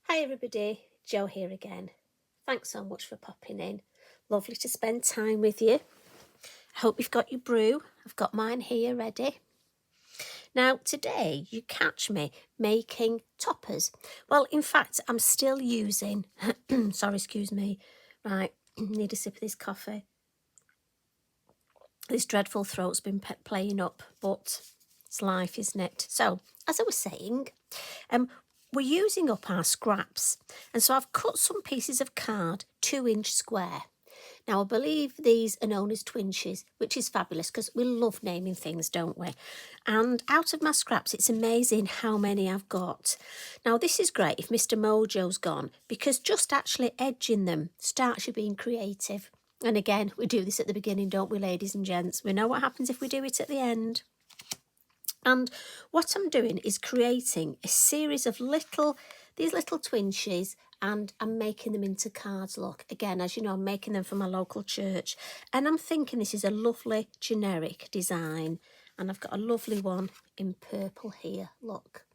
Hi everybody, Jo here again. Thanks so much for popping in. Lovely to spend time with you. I hope you've got your brew. I've got mine here ready. Now today you catch me making toppers. Well, in fact, I'm still using, sorry, excuse me. Right, need a sip of this coffee. This dreadful throat's been playing up, but it's life, isn't it? So, as I was saying, we're using up our scraps, and so I've cut some pieces of card 2-inch square. Now, I believe these are known as twinches, which is fabulous because we love naming things, don't we? And out of my scraps, it's amazing how many I've got. Now, this is great if Mr. Mojo's gone because just actually edging them starts you being creative. And again, we do this at the beginning, don't we, ladies and gents? We know what happens if we do it at the end. And what I'm doing is creating a series of these little twinches, and I'm making them into cards. Look, again, as you know, I'm making them for my local church. And I'm thinking this is a lovely generic design. And I've got a lovely one in purple here, look.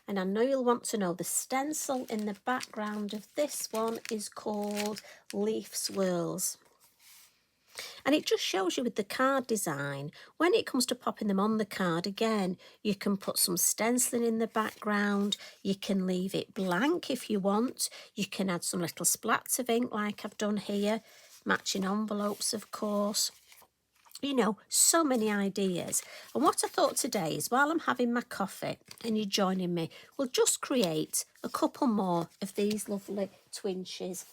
And I know you'll want to know the stencil in the background of this one is called Leaf Swirls. And it just shows you with the card design, when it comes to popping them on the card, again, you can put some stenciling in the background, you can leave it blank if you want, you can add some little splats of ink like I've done here, matching envelopes, of course. You know, so many ideas. And what I thought today is while I'm having my coffee and you're joining me, we'll just create a couple more of these lovely twinches.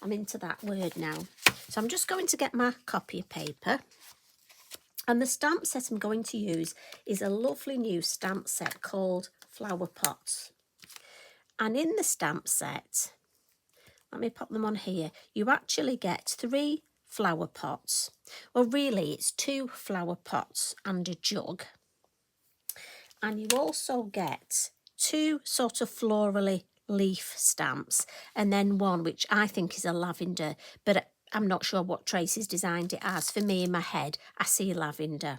I'm into that word now. So I'm just going to get my copy of paper. And the stamp set I'm going to use is a lovely new stamp set called Flower Pots. And in the stamp set, let me pop them on here, you actually get 3 flower pots. Well, really, it's 2 flower pots and a jug. And you also get 2 sort of florally leaf stamps, and then one which I think is a lavender, but I'm not sure what Tracy's designed it as. For me, in my head, I see lavender.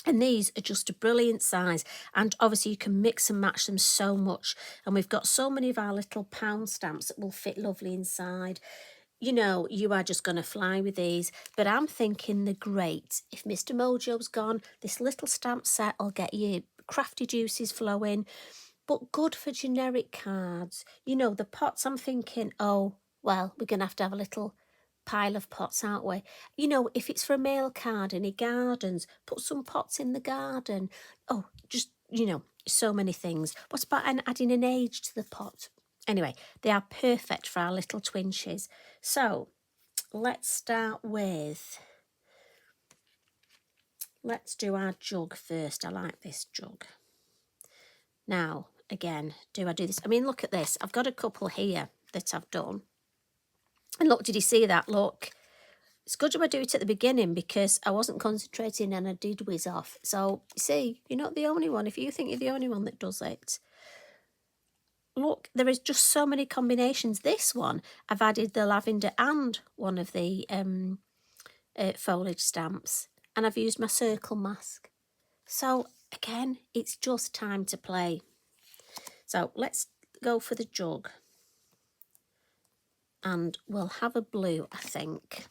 And these are just a brilliant size, and obviously you can mix and match them so much. And we've got so many of our little pound stamps that will fit lovely inside. You know, you are just going to fly with these. But I'm thinking they're great. If Mr. Mojo's gone, this little stamp set will get you crafty juices flowing. But good for generic cards. You know, the pots, I'm thinking, oh, well, we're going to have a little pile of pots, aren't we? You know, if it's for a male card and he gardens, put some pots in the garden. Oh, just, you know, so many things. What about adding an age to the pot? Anyway, they are perfect for our little twinches. So let's start with, let's do our jug first. I like this jug. Now, again, do I do this? I mean, look at this. I've got a couple here that I've done. And look, did you see that? Look, it's good I do it at the beginning because I wasn't concentrating and I did whiz off. So, see, you're not the only one. If you think you're the only one that does it. Look, there is just so many combinations. This one, I've added the lavender and one of the foliage stamps. And I've used my circle mask. So, again, it's just time to play. So, let's go for the jug. And we'll have a blue, I think.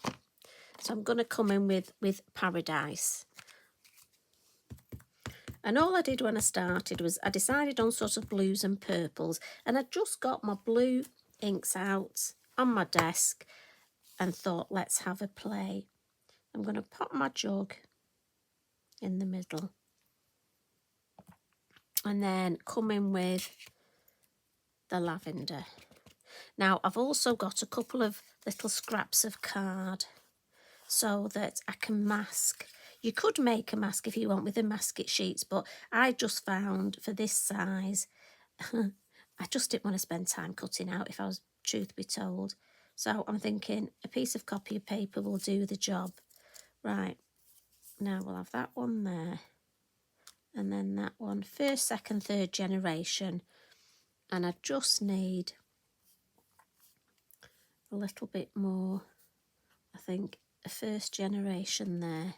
So I'm going to come in with Paradise. And all I did when I started was I decided on sort of blues and purples. And I just got my blue inks out on my desk and thought, let's have a play. I'm going to pop my jug in the middle. And then come in with the lavender. Now, I've also got a couple of little scraps of card so that I can mask. You could make a mask if you want with the masket sheets, but I just found for this size, I just didn't want to spend time cutting out, if I was truth be told. So I'm thinking a piece of copy of paper will do the job. Right, now we'll have that one there. And then that one, first, second, third generation. And I just need a little bit more, I think, a first generation there.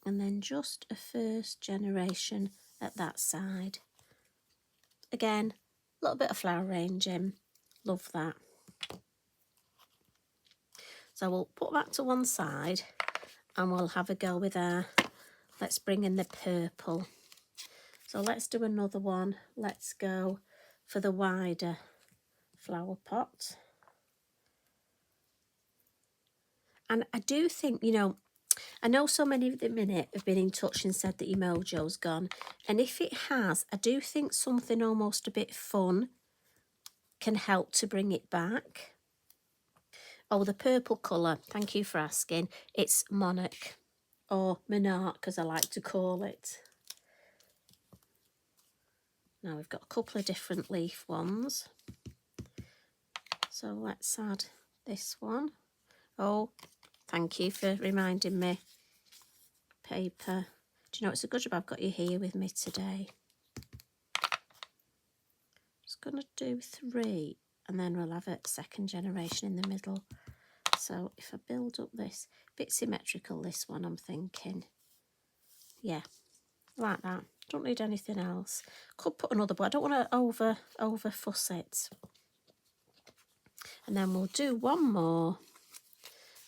And then just a first generation at that side. Again, little bit of flower arranging. Love that. So we'll put that to one side and we'll have a go with our, let's bring in the purple. So let's do another one. Let's go for the wider flower pot. And I do think, you know, I know so many of the minute have been in touch and said that your mojo's gone. And if it has, I do think something almost a bit fun can help to bring it back. Oh, the purple colour, thank you for asking. It's Monarch, or Monarch as I like to call it. Now we've got a couple of different leaf ones. So let's add this one. Oh, thank you for reminding me. Paper. Do you know, it's a good job I've got you here with me today. Just going to do 3 and then we'll have a second generation in the middle. So if I build up this, bit symmetrical this one, I'm thinking. Yeah, like that. Don't need anything else. Could put another, but I don't want to over fuss it. And then we'll do one more.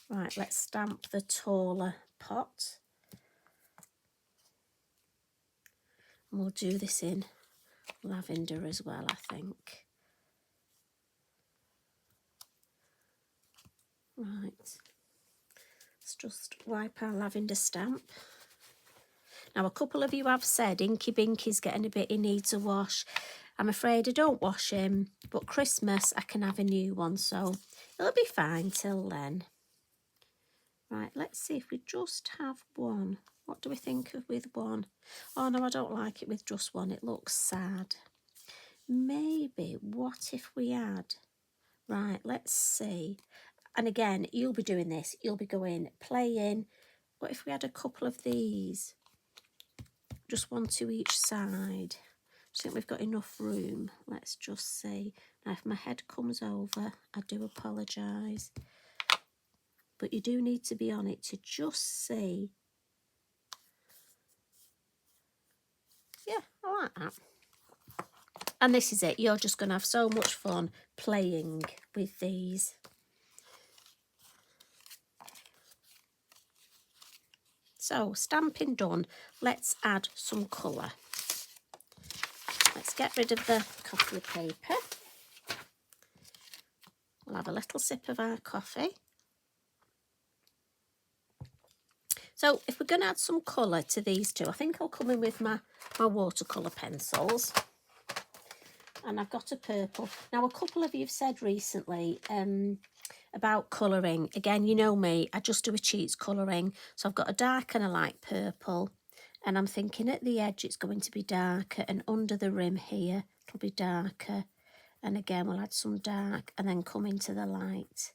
Right, let's stamp the taller pot. And we'll do this in lavender as well, I think. Right, let's just wipe our lavender stamp. Now, a couple of you have said Inky Binky's getting a bit, he needs a wash. I'm afraid I don't wash him, but Christmas I can have a new one, so it'll be fine till then. Right, let's see if we just have one. What do we think of with one? Oh no, I don't like it with just one, it looks sad. Maybe, what if we add? Right, let's see. And again, you'll be doing this, you'll be going, playing. What if we had a couple of these? Just one to each side. I think we've got enough room. Let's just see. Now, if my head comes over, I do apologise. But you do need to be on it to just see. Yeah, I like that. And this is it. You're just going to have so much fun playing with these. So, stamping done. Let's add some colour. Let's get rid of the coffee paper. We'll have a little sip of our coffee. So if we're going to add some colour to these two, I think I'll come in with my watercolour pencils. And I've got a purple. Now, a couple of you have said recently about colouring. Again, you know me, I just do a cheats colouring. So I've got a dark and a light purple. And I'm thinking at the edge it's going to be darker, and under the rim here it'll be darker. And again, we'll add some dark and then come into the light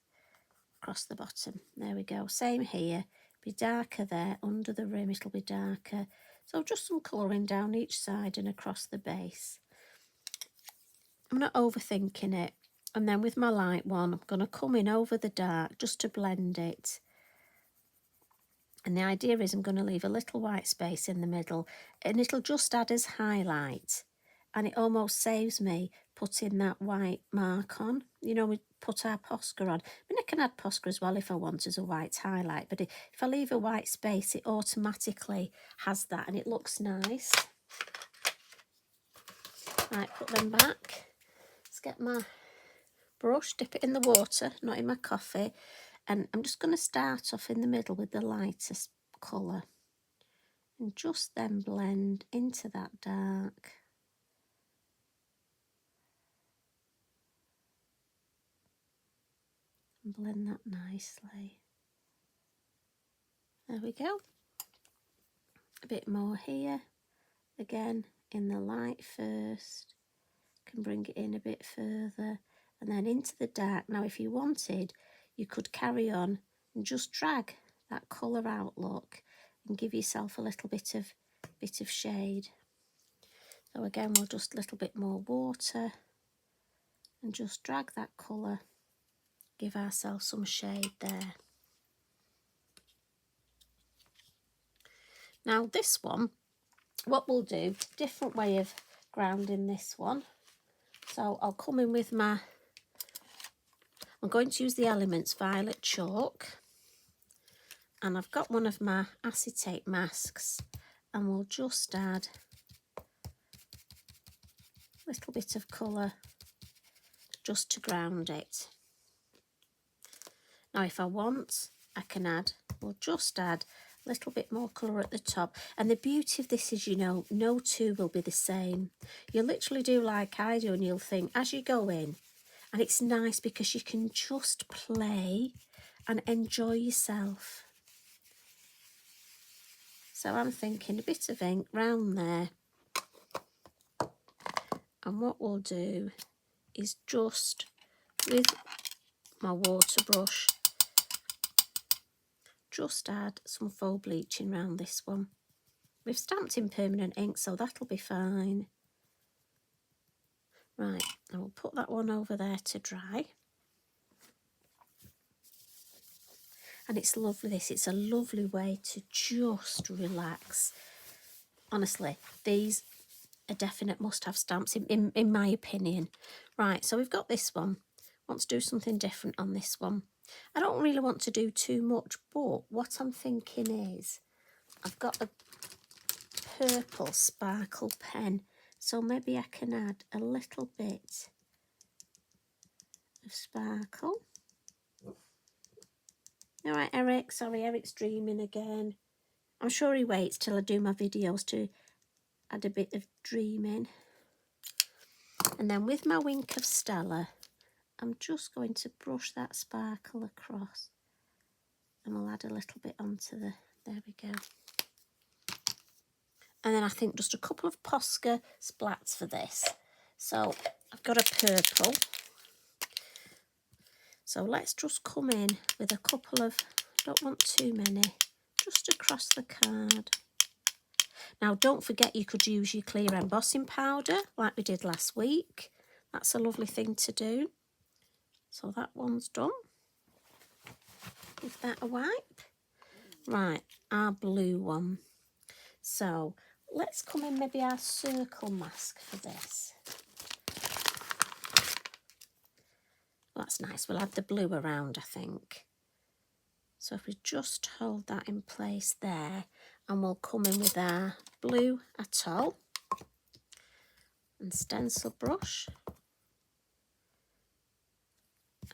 across the bottom. There we go. Same here. Be darker there. Under the rim it'll be darker. So just some colouring down each side and across the base. I'm not overthinking it. And then with my light one, I'm going to come in over the dark just to blend it. And the idea is I'm going to leave a little white space in the middle, and it'll just add as highlight. And it almost saves me putting that white mark on. You know, we put our posca on. I mean, I can add posca as well if I want as a white highlight, but if I leave a white space, it automatically has that and it looks nice. Right, put them back. Let's get my brush, dip it in the water, not in my coffee. And I'm just going to start off in the middle with the lightest colour. And just then blend into that dark. And blend that nicely. There we go. A bit more here. Again, in the light first. Can bring it in a bit further. And then into the dark. Now, if you wanted, you could carry on and just drag that colour out, look, and give yourself a little bit of shade. So again, we'll just a little bit more water and just drag that colour, give ourselves some shade there. Now this one, what we'll do, different way of grounding this one. So I'll come in with my, I'm going to use the Elements Violet Chalk, and I've got one of my acetate masks, and we'll just add a little bit of colour just to ground it. Now if I want, I can add, we'll just add a little bit more colour at the top. And the beauty of this is, you know, no two will be the same. You literally do like I do, and you'll think as you go in, and it's nice because you can just play and enjoy yourself. So I'm thinking a bit of ink round there. And what we'll do is just with my water brush, just add some faux bleaching around this one. We've stamped in permanent ink, so that'll be fine. Right, and we'll put that one over there to dry. And it's lovely, this. It's a lovely way to just relax. Honestly, these are definite must-have stamps in my opinion. Right, so we've got this one. Want to do something different on this one. I don't really want to do too much, but what I'm thinking is I've got a purple sparkle pen, so maybe I can add a little bit of sparkle. All right, Eric. Sorry, Eric's dreaming again. I'm sure he waits till I do my videos to add a bit of dreaming. And then with my Wink of Stella, I'm just going to brush that sparkle across, and we'll add a little bit onto the, there we go. And then I think just a couple of Posca splats for this. So I've got a purple. So let's just come in with a couple of, don't want too many, just across the card. Now don't forget you could use your clear embossing powder like we did last week. That's a lovely thing to do. So that one's done. Give that a wipe. Right, our blue one. So let's come in maybe our circle mask for this. That's nice. We'll add the blue around, I think. So if we just hold that in place there, and we'll come in with our blue Atoll and stencil brush,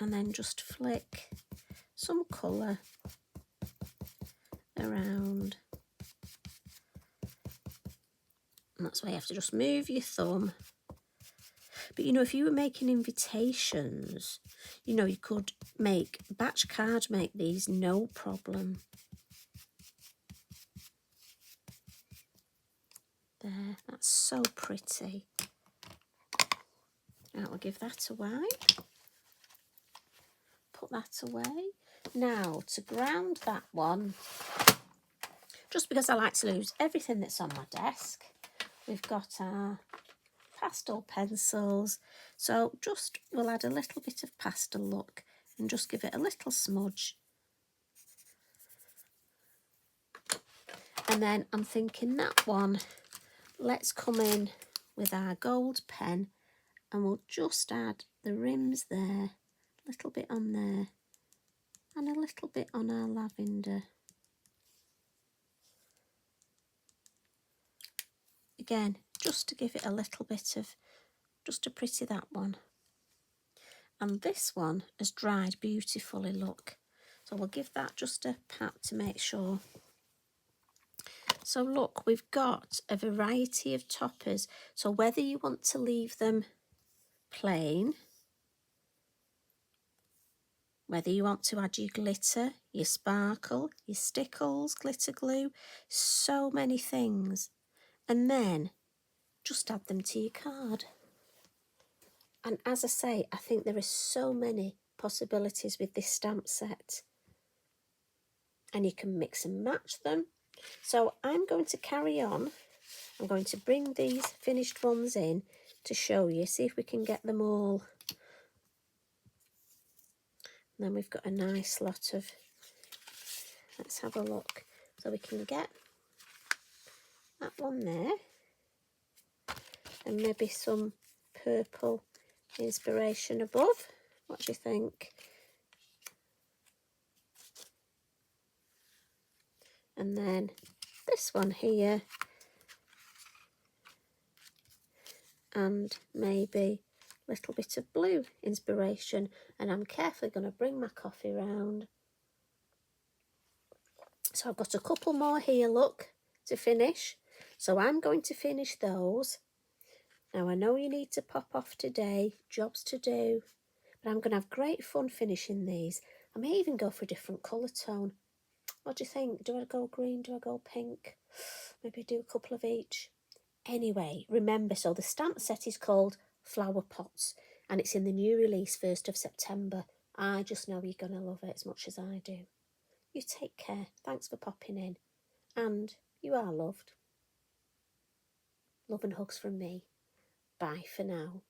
and then just flick some colour around. And that's why you have to just move your thumb. But you know, if you were making invitations, you know, you could make batch cards, make these, no problem. There, that's so pretty. Right, we'll give that a wipe. Put that away. Now, to ground that one, just because I like to lose everything that's on my desk, we've got our pastel pencils. So just, we'll add a little bit of pastel look and just give it a little smudge. And then I'm thinking that one, let's come in with our gold pen, and we'll just add the rims there, a little bit on there, and a little bit on our lavender. Again, just to give it a little bit of, just to pretty that one. And this one has dried beautifully, look. So we'll give that just a pat to make sure. So look, we've got a variety of toppers. So whether you want to leave them plain, whether you want to add your glitter, your sparkle, your stickles, glitter glue, so many things. And then just add them to your card. And as I say, I think there are so many possibilities with this stamp set. And you can mix and match them. So I'm going to carry on. I'm going to bring these finished ones in to show you, see if we can get them all. And then we've got a nice lot of, let's have a look. So we can get that one there. And maybe some purple inspiration above. What do you think? And then this one here, and maybe a little bit of blue inspiration. And I'm carefully going to bring my coffee round. So I've got a couple more here, look, to finish. So I'm going to finish those. Now I know you need to pop off today, jobs to do, but I'm going to have great fun finishing these. I may even go for a different colour tone. What do you think? Do I go green? Do I go pink? Maybe do a couple of each. Anyway, remember, so the stamp set is called Flower Pots, and it's in the new release 1st of September. I just know you're going to love it as much as I do. You take care. Thanks for popping in. And you are loved. Love and hugs from me. Bye for now.